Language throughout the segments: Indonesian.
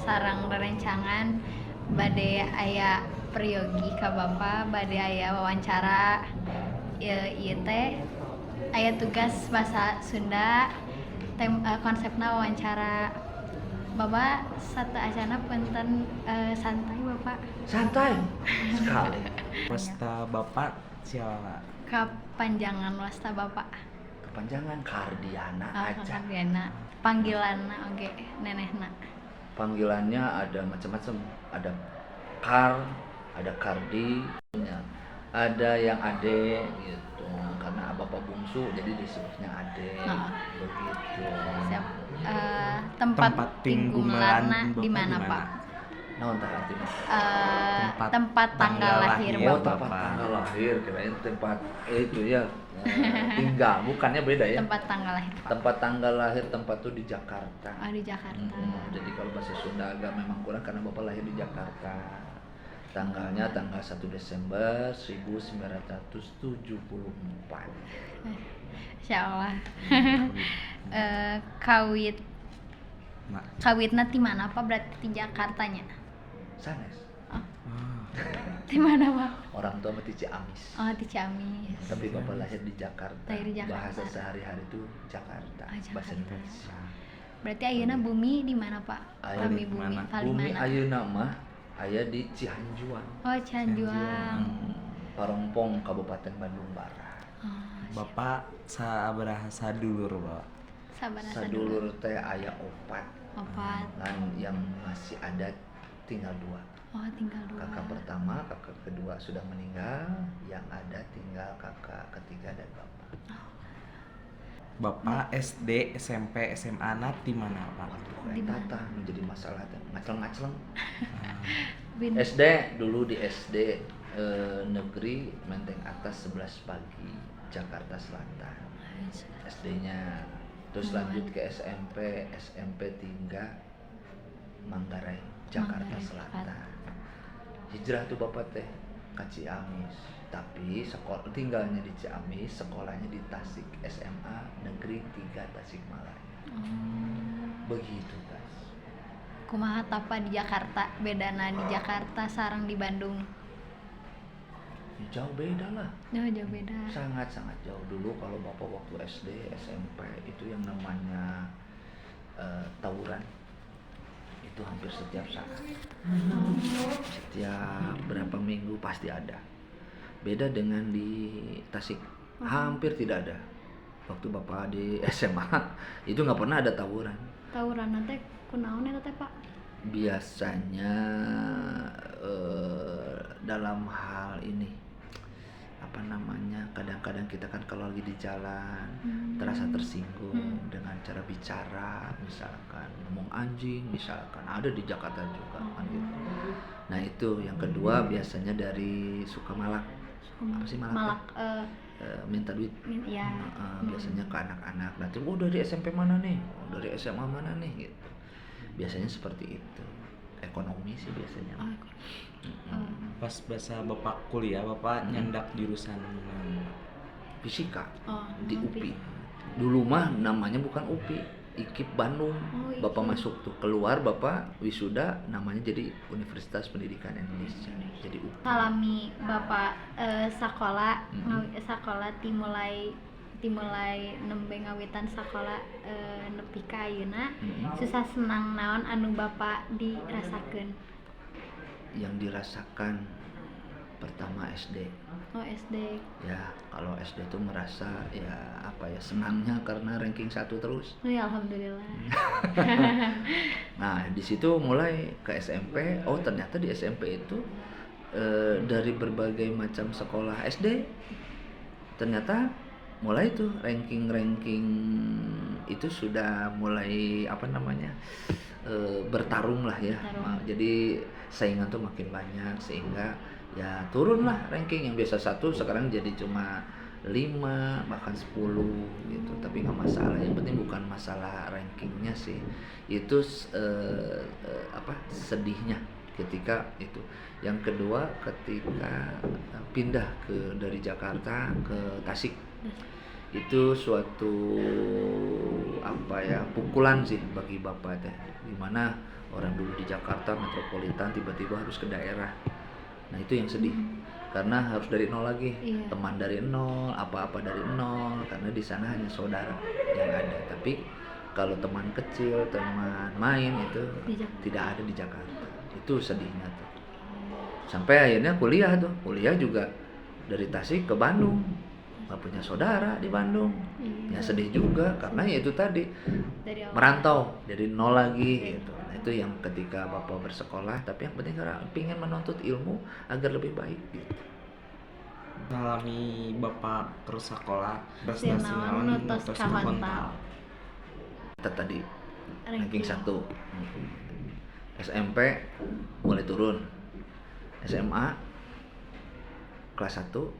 sareng rerencangan bade aya peryogi ka Bapa, bade aya wawancara ieu teh aya tugas bahasa Sunda konsepna wawancara. Bapa sateasana punten santai Bapak. Santai sekali. Wasta Bapak siapa? Kapanjangan wasta Bapak. Kepanjangan Kardiana aja. Kardiana. Panggilanna oge nenehna. Panggilannya ada macam-macam. Ada Kar, ada Kardi, ada yang Ade gitu. Karena bapak bungsu jadi disebutnya Ade. Begitu. Siap. Tempat tinggulanna di mana Pak? Naon tah artinya? Tempat tanggal lahir Oh, Bapak. tempat tanggal lahir, kirain tempat itu ya. Tinggal, bukannya beda ya? Tempat tanggal lahir Pak. Tempat tanggal lahir tempat tuh di Jakarta. Oh, di Jakarta. Jadi kalau bahasa Sunda agak memang kurang karena Bapak lahir di Jakarta. Tanggalnya tanggal 1 Desember 1974. Insyaallah. Kawitna di mana Pak? Berarti di Jakartanya. Sanes. Di mana Pak? Orang tua mati Ciamis. Oh, di Ciamis. Tapi Bapak lahir di Jakarta. Lahir di Jakarta. Bahasa sehari-hari itu Jakarta. Jakarta. Bahasa Indonesia. Berarti ayeuna bumi di mana Pak? Aya Bumi di bumi mana? Palimana. Bumi ayeuna mah aya di Cianjuang. Oh, Cianjuang. Parompong Kabupaten Bandung Barat. Bapak sabaraha sadulur Bapak? Sabaraha Sadulur teh aya 4. Dan yang masih ada tinggal 2. Oh, tinggal 2. Kakak pertama, kakak kedua sudah meninggal, yang ada tinggal kakak ketiga dan bapak. Bapak SD, SMP, SMA nat di mana Pak? Waduh, tata menjadi masalah teh. Ngacleng-ngacleng. Bin. SD dulu di SD negeri Menteng Atas 11 Pagi, Jakarta Selatan. SD-nya. Terus lanjut ke SMP, SMP 3 Manggarai, Jakarta Selatan. Hijrah tuh bapak teh ke Ciamis, tapi sekolah tinggalnya di Ciamis, sekolahnya di Tasik, SMA Negeri 3 Tasikmalaya. Begitu guys. Kumaha tapa di Jakarta? Bedana di Jakarta sareng di Bandung. Jauh beda lah. Jauh beda. Sangat-sangat jauh. Dulu kalau bapak waktu SD, SMP itu yang namanya tawuran itu hampir setiap saat. Setiap berapa minggu pasti ada. Beda dengan di Tasik, hampir tidak ada. Waktu bapak di SMA itu nggak pernah ada tawuran. Tawuran nanti kunaon eta teh Pak? Biasanya dalam hal ini apa namanya, kadang-kadang kita kan kalau lagi di jalan terasa tersinggung dengan cara bicara, misalkan ngomong anjing, misalkan ada di Jakarta juga kan gitu. Nah itu yang kedua biasanya dari Sukamalak. Apa sih Malak? Minta duit. Iya. Biasanya ke anak-anak. Nanti dari SMP mana nih? Dari SMA mana nih gitu. Biasanya seperti itu. Ekonomi sih biasanya. Pas bahasa Bapak kuliah, Bapak nyandak jurusan Fisika UPI. di UPI. Dulu mah namanya bukan UPI, IKIP Bandung. Bapak masuk tuh, keluar Bapak wisuda, namanya jadi Universitas Pendidikan Indonesia. Jadi UPI. Salami Bapak sakola dimulai nembe ngawitan sakola nepi ka ayeuna. Susah senang naon anu Bapak dirasakeun? Yang dirasakan pertama SD. Oh, SD. Ya, kalau SD tuh merasa ya apa ya, senangnya karena ranking 1 terus. Oh ya, alhamdulillah. Nah, di situ mulai ke SMP. Oh, ternyata di SMP itu dari berbagai macam sekolah SD ternyata mulai tuh ranking itu sudah mulai apa namanya, bertarung lah ya. Jadi saingan tuh makin banyak sehingga ya turunlah ranking, yang biasa 1 sekarang jadi cuma 5 bahkan 10 gitu. Tapi nggak masalah, yang penting bukan masalah rankingnya sih, itu sedihnya ketika itu. Yang kedua ketika pindah dari Jakarta ke Tasik. itu suatu pukulan sih bagi bapak teh, gimana orang dulu di Jakarta metropolitan tiba-tiba harus ke daerah. Nah itu yang sedih, karena harus dari nol lagi, Iya. teman dari nol, apa-apa dari nol, karena di sana hanya saudara yang ada. Tapi kalau teman kecil, teman main itu Di Jakarta. tidak ada di Jakarta. Itu sedihnya tuh. Sampai akhirnya kuliah juga dari Tasik ke Bandung, nggak punya saudara di Bandung. Iya. Ya sedih juga, karena ya itu tadi Dari awal. merantau dari nol lagi gitu. Nah, itu yang ketika bapak bersekolah, tapi yang penting karena ingin menuntut ilmu agar lebih baik gitu. Ngalami bapak terus sekolah Sinaon naon nutos nutos kahontal. Kita tadi Ranking. ranking 1. SMP mulai turun. SMA kelas 1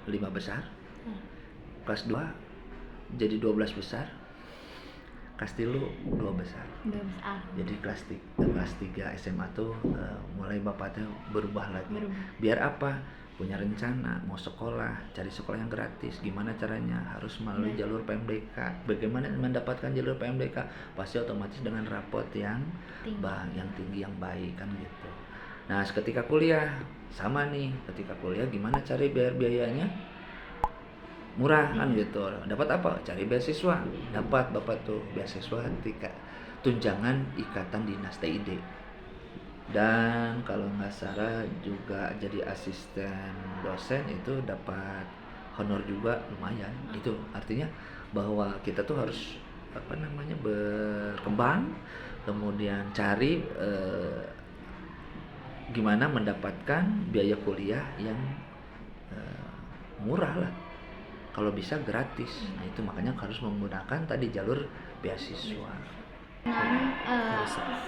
5 besar. Kelas 2 jadi 12 besar. Kelas 3 2 besar. 12A. Jadi kelas 3 SMA tuh mulai bapak tuh berubah lagi. Berubah. Biar apa? Punya rencana mau sekolah, cari sekolah yang gratis. Gimana caranya? Harus melalui jalur PMDK. Bagaimana mendapatkan jalur PMDK? Pasti otomatis dengan rapot yang tinggi, yang baik kan gitu. Nah, ketika kuliah sama nih. Ketika kuliah gimana cari biayanya? Murah kan gitu. Dapat apa? Cari beasiswa. Dapat bapak tuh beasiswa ketika tunjangan Ikatan Dinas TID. Dan kalau nggak salah juga jadi asisten dosen itu dapat honor juga lumayan. Itu artinya bahwa kita tuh harus berkembang, kemudian cari gimana mendapatkan biaya kuliah yang murah lah, kalau bisa gratis. Nah itu makanya harus menggunakan tadi jalur beasiswa.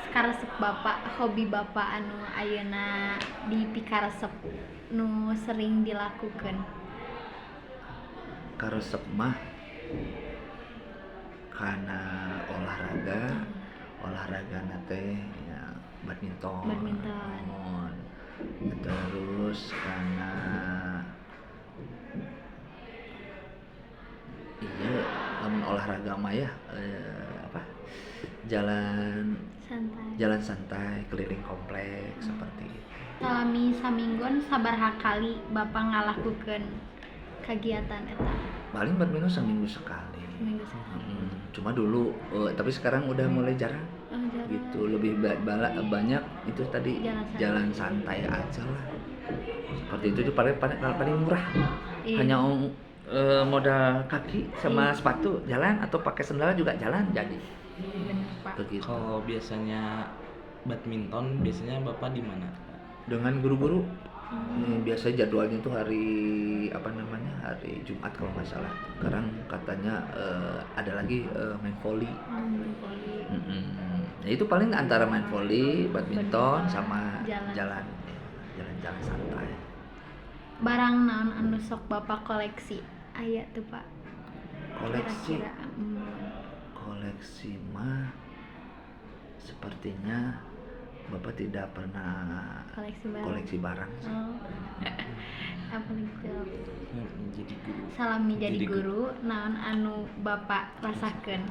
Karesep bapak, hobi bapak anu ayeuna di pikaresep nu sering dilakukan. Karesep mah karena olahraga nate ya badminton. Terus karena olahraga mah ya jalan santai keliling kompleks seperti itu. Salami saminggon sabaraha kali bapak ngalakukeun kagiatan eta? Paling badminton seminggu sekali. Cuma dulu tapi sekarang udah mulai jarang. Gitu, lebih banyak itu tadi jalan santai aja lah. Seperti itu paling murah. Iya. Hanya modal kaki sama sepatu jalan, atau pakai sendal juga jalan jadi. Bener Pak. Begitu. Kalau biasanya badminton biasanya bapak di mana? Dengan guru-guru. Biasa jadwalnya tuh hari hari Jumat kalau nggak salah. Sekarang katanya ada lagi main volley. Ya itu paling antara main volley, badminton sama jalan santai. Barang naon anu sok bapak koleksi? Aya tuh Pak. Koleksi. Kira-kira, Koleksi mah sepertinya bapak tidak pernah koleksi barang. Apa itu? Jadi guru. Salami jadi guru, naon anu bapak rasakeun?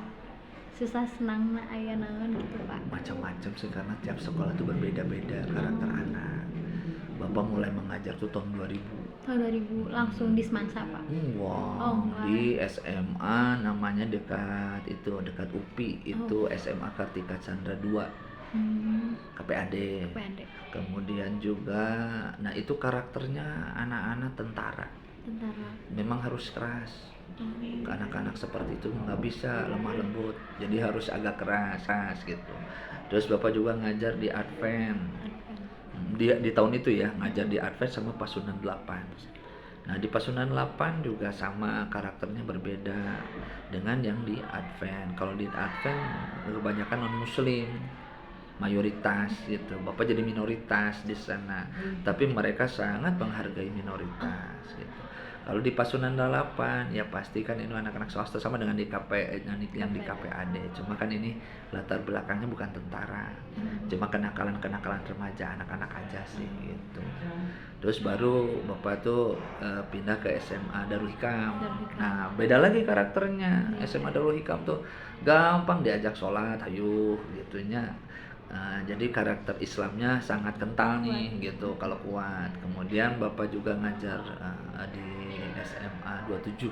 Susah senang aya naon gitu Pak? Macam-macam sih, karena tiap sekolah tuh berbeda-beda karakter anak. Bapak mulai mengajar tuh tahun 2000. Tahun 2000 langsung di Semansa Pak? Di SMA namanya dekat UPI itu SMA Kartika Chandra 2. KPAD. Kemudian juga itu karakternya anak-anak tentara. Memang harus keras. Anak-anak seperti itu nggak bisa lemah lembut, jadi harus agak keras gitu. Terus bapak juga ngajar di Advent. Di tahun itu ya ngajar di Advent sama Pasundan 8. Nah di Pasundan 8 juga sama, karakternya berbeda dengan yang di Advent. Kalau di Advent kebanyakan non muslim, mayoritas gitu. Bapak jadi minoritas di sana, tapi mereka sangat menghargai minoritas gitu. Kalau di Pasundan 8 ya pasti kan ini anak-anak swasta sama dengan di yang di KPAD. Cuma kan ini latar belakangnya bukan tentara. Cuma kenakalan-kenakalan remaja anak-anak aja sih gitu. Terus baru Bapak tuh pindah ke SMA Darul Hikam. Nah, beda lagi karakternya. SMA Darul Hikam tuh gampang diajak sholat, ayo gitunya. Jadi karakter Islamnya sangat kental nih gitu kalau kuat. Kemudian Bapak juga ngajar di SMA 27.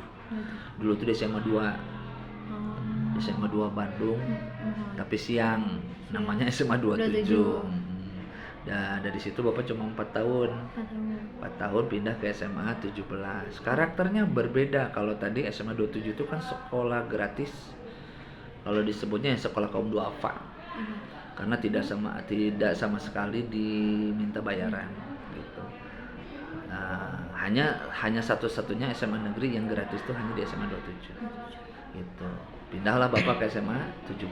Dulu tuh di SMA 2. Di SMA 2 Bandung. Tapi siang namanya SMA 27. Dan dari situ Bapak cuma 4 tahun. 4 tahun pindah ke SMA 17. Karakternya berbeda. Kalau tadi SMA 27 itu kan sekolah gratis. Kalau disebutnya sekolah kaum duafa. Karena tidak sama sekali diminta bayaran gitu. Hanya satu-satunya SMA negeri yang gratis itu hanya di SMA 27 gitu. Pindahlah Bapak ke SMA 17.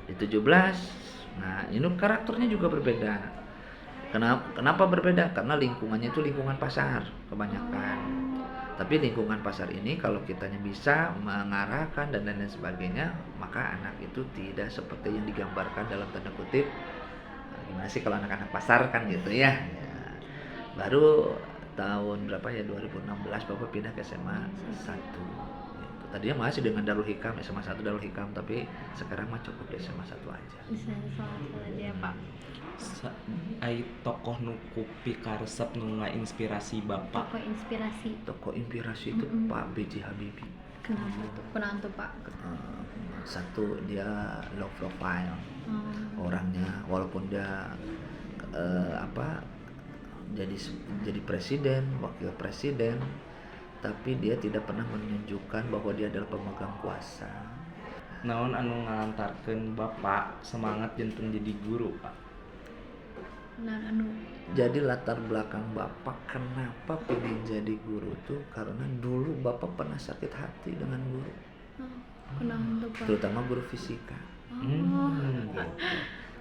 Di 17, nah ini karakternya juga berbeda. Kenapa berbeda? Karena lingkungannya itu lingkungan pasar kebanyakan. Tapi lingkungan pasar ini kalau kitanya bisa mengarahkan dan lain sebagainya, maka anak itu tidak seperti yang digambarkan dalam tanda kutip. Gimana sih kalau anak-anak pasar kan gitu ya. Baru tahun berapa ya 2016 Bapak pindah ke SMA 1. Gitu. Tadinya masih dengan Darul Hikam, SMA 1 Darul Hikam, tapi sekarang mah cukup di SMA 1 aja. Bisa dia Pak. Ai tokoh nu kupi karesep nu inspirasi Bapak. Tokoh inspirasi. Tokoh inspirasi itu Pak B.J. Habibie. Kenapa tuh? Kenapa tuh Pak? Satu dia low profile orangnya, walaupun dia jadi presiden, wakil presiden, tapi dia tidak pernah menunjukkan bahwa dia adalah pemegang kuasa. Naon anu ngalantarkeun Bapak semangat jantung jadi guru Pak? Jadi latar belakang Bapak kenapa pengen jadi guru tuh karena dulu Bapak pernah sakit hati dengan guru. Kenapa tuh Pak? Terutama guru fisika. Gitu.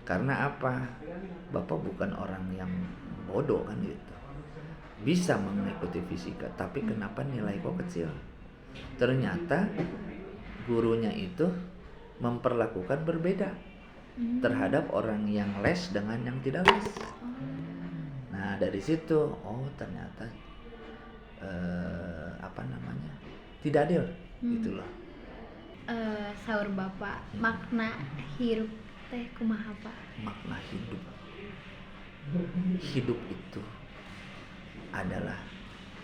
Karena apa? Bapak bukan orang yang bodoh kan gitu. Bisa mengikuti fisika, tapi kenapa nilai kok kecil? Ternyata gurunya itu memperlakukan berbeda terhadap orang yang les dengan yang tidak les. Nah dari situ, ternyata tidak adil gitu loh. Sahur Bapak, makna hirup teh kumaha Pak? Makna hidup itu adalah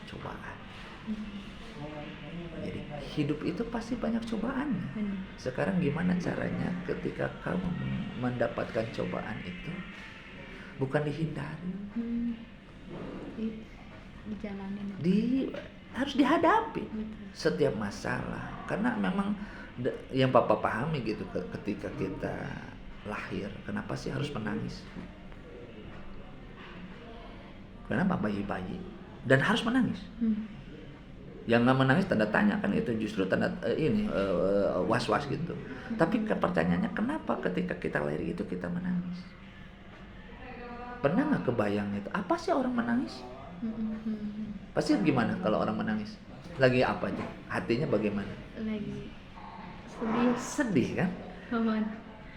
cobaan. Jadi hidup itu pasti banyak cobaan. Sekarang gimana caranya ketika kamu mendapatkan cobaan itu bukan dihindari, harus dihadapi setiap masalah. Karena memang yang Papa pahami gitu ketika kita lahir, kenapa sih harus menangis? Kenapa bayi-bayi dan harus menangis? Yang nggak menangis tanda tanya kan, itu justru tanda was-was gitu. Tapi pertanyaannya kenapa ketika kita lahir itu kita menangis? Pernah nggak kebayang itu? Apa sih orang menangis? Pasti gimana kalau orang menangis? Lagi apa aja? Hatinya bagaimana? Lagi sedih kan? Aman.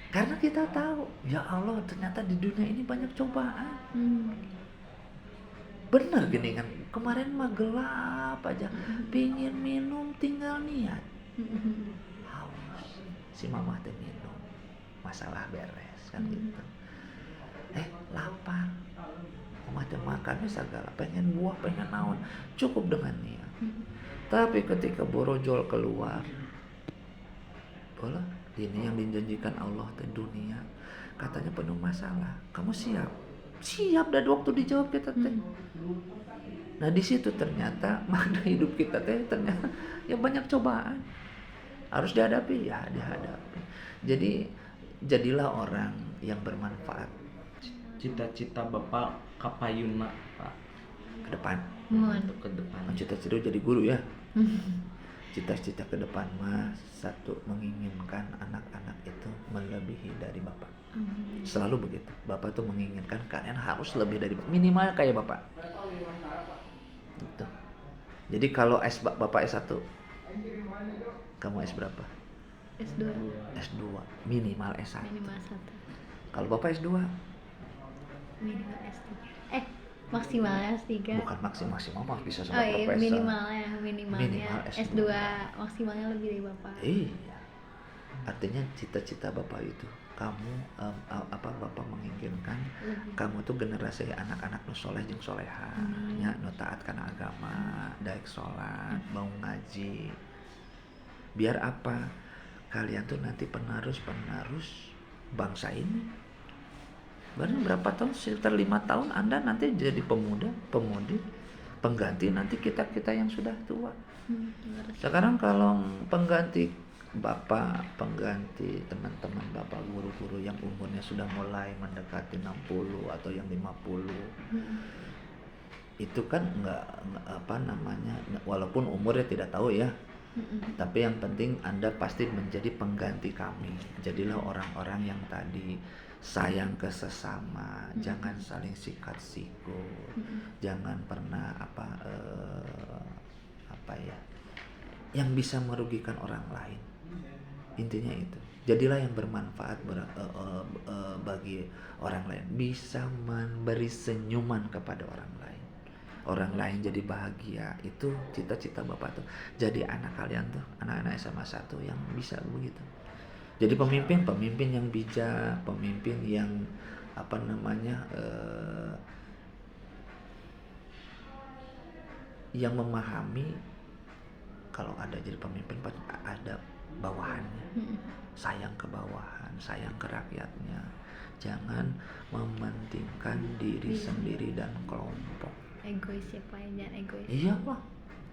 Karena kita tahu, ya Allah ternyata di dunia ini banyak cobaan. Bener gini kan, kemarin mah gelap aja, pingin minum tinggal niat, haus, si mama teh minum, masalah beres kan gitu. Lapar, mama teh makan segala, pengen buah, pengen naon, cukup dengan niat. Tapi ketika borojol keluar, bola ini yang dijanjikan Allah teh dunia, katanya penuh masalah, kamu siap? Siap, dan waktu dijawab kita teh. Nah di situ ternyata makna hidup kita teh ternyata ya banyak cobaan, harus dihadapi ya dihadapi. Jadi jadilah orang yang bermanfaat. Cita-cita Bapak kapayuna Pak Ke depan. untuk ke depan. Cita-cita jadi guru ya. Cita-cita ke depan mah satu, menginginkan anak-anak itu melebihi dari Bapak. Selalu begitu. Bapak tuh menginginkan kalian harus lebih dari minimal kayak Bapak. Gitu. Jadi kalau Bapak S1, kamu S berapa? S2 S2, minimal S1. minimal 1 Kalau Bapak S2, minimal S3 maksimalnya S3 bukan maksimal mah bisa oh sampai iya profesor. minimalnya Minimal S2 maksimalnya lebih dari bapak. Iya. Artinya cita-cita Bapak itu kamu Bapak menginginkan kamu tuh generasi anak-anak nu soleh jeung soleha nya nu taat kana agama, daek salat, mau ngaji. Biar apa? Kalian tuh nanti penerus bangsa ini. Baru berapa tahun? Sekitar 5 tahun Anda nanti jadi pemuda, pemudi, pengganti nanti kita yang sudah tua. Sekarang kalau pengganti Bapak, pengganti teman-teman Bapak guru-guru yang umurnya sudah mulai mendekati 60 atau yang 50. Itu kan enggak walaupun umurnya tidak tahu ya. Tapi yang penting Anda pasti menjadi pengganti kami. Jadilah orang-orang yang tadi sayang ke sesama, jangan saling sikat sikut, jangan pernah yang bisa merugikan orang lain. Intinya itu. Jadilah yang bermanfaat bagi orang lain, bisa memberi senyuman kepada orang lain. Orang lain jadi bahagia. Itu cita-cita Bapak tuh. Jadi anak kalian tuh, anak-anak SMA 1 yang bisa begitu. Jadi pemimpin yang bijak, pemimpin yang yang memahami kalau ada jadi pemimpin ada bawahannya. Sayang ke bawahan, sayang ke rakyatnya. Jangan mementingkan diri sendiri dan kelompok. Egois siapa yang jangan egois. Iya lah.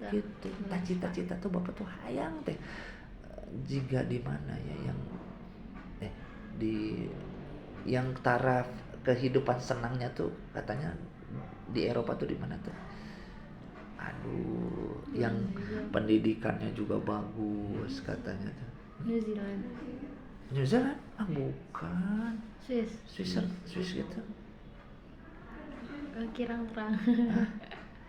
Gitu. Cita-cita tuh Bapak tuh hayang teh. Jika di mana ya yang taraf kehidupan senangnya tuh katanya di Eropa tuh di mana tuh? Aduh, yang pendidikannya juga bagus katanya tuh. New Zealand? Bukan. Swiss gitu. Kirang terang.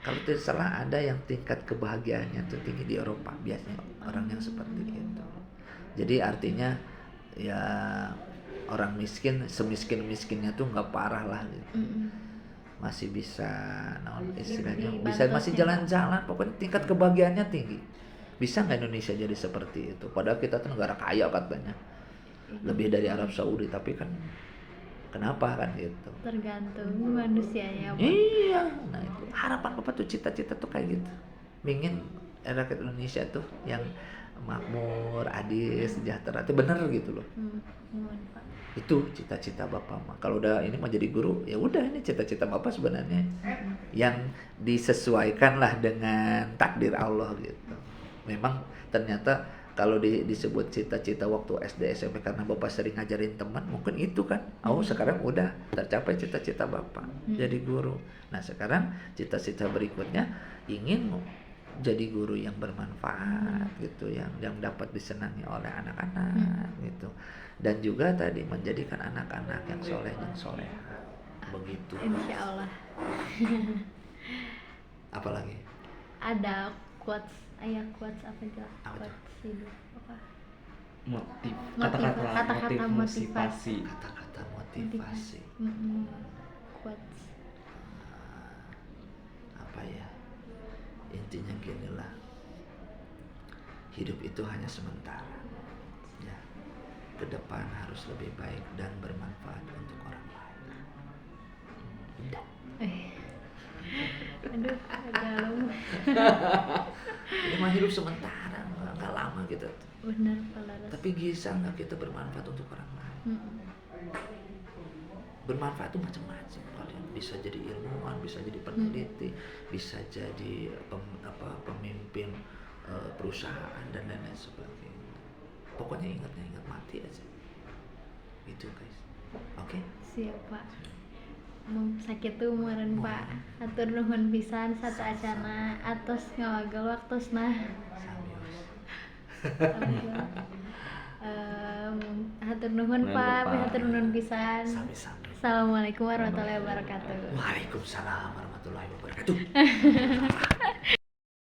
Kalau tidak salah ada yang tingkat kebahagiaannya tuh tinggi di Eropa biasanya orang yang seperti itu. Jadi artinya ya orang miskin semiskin-miskinnya tuh nggak parah lah gitu. Masih bisa istilahnya bisa masih jalan-jalan, pokoknya tingkat kebahagiaannya tinggi. Bisa nggak Indonesia jadi seperti itu? Padahal kita tuh negara kaya katanya, lebih dari Arab Saudi, tapi kan kenapa kan gitu? Tergantung manusianya. Iya, nah itu harapan Bapak tuh cita-cita tuh kayak gitu. Ingin rakyat Indonesia tuh yang makmur, adil, sejahtera, itu bener gitu loh. Itu cita-cita Bapak mah. Kalau udah ini mau jadi guru, ya udah ini cita-cita Bapak sebenarnya yang disesuaikan lah dengan takdir Allah gitu. Memang ternyata kalau disebut cita-cita waktu SD SMP karena Bapak sering ngajarin teman, mungkin itu kan. Sekarang udah tercapai cita-cita Bapak jadi guru. Nah sekarang cita-cita berikutnya ingin jadi guru yang bermanfaat gitu, yang dapat disenangi oleh anak-anak gitu. Dan juga tadi menjadikan anak-anak yang soleh dan soleha. Begitu. Insya Allah. Apalagi? Ada quotes apa aja? Quotes hidup apa? Kata-kata motivasi. Kata-kata motivasi. Quotes. Apa ya? Intinya gini lah. Hidup itu hanya sementara. Ya. Ke depan harus lebih baik dan bermanfaat untuk orang lain. Udah. Aduh, dalam. Ini mah hidup sementara, nggak lama gitu. Benar, Palaras. Tapi bisa nggak kita bermanfaat untuk orang lain? Bermanfaat itu macam-macam. Kalian bisa jadi ilmuwan, bisa jadi peneliti, bisa jadi pemimpin perusahaan dan lain-lain sebagainya. Pokoknya ingat mati aja. Gitu guys. Oke? Siap Pak. Sakit tuh meureun Pak. Hatur nuhun pisan satu acana atos ngawagal waktosna. Hatur nuhun Pak, hatur nuhun pisan. Sami-sami. Assalamualaikum warahmatullahi wabarakatuh. Waalaikumsalam warahmatullahi wabarakatuh.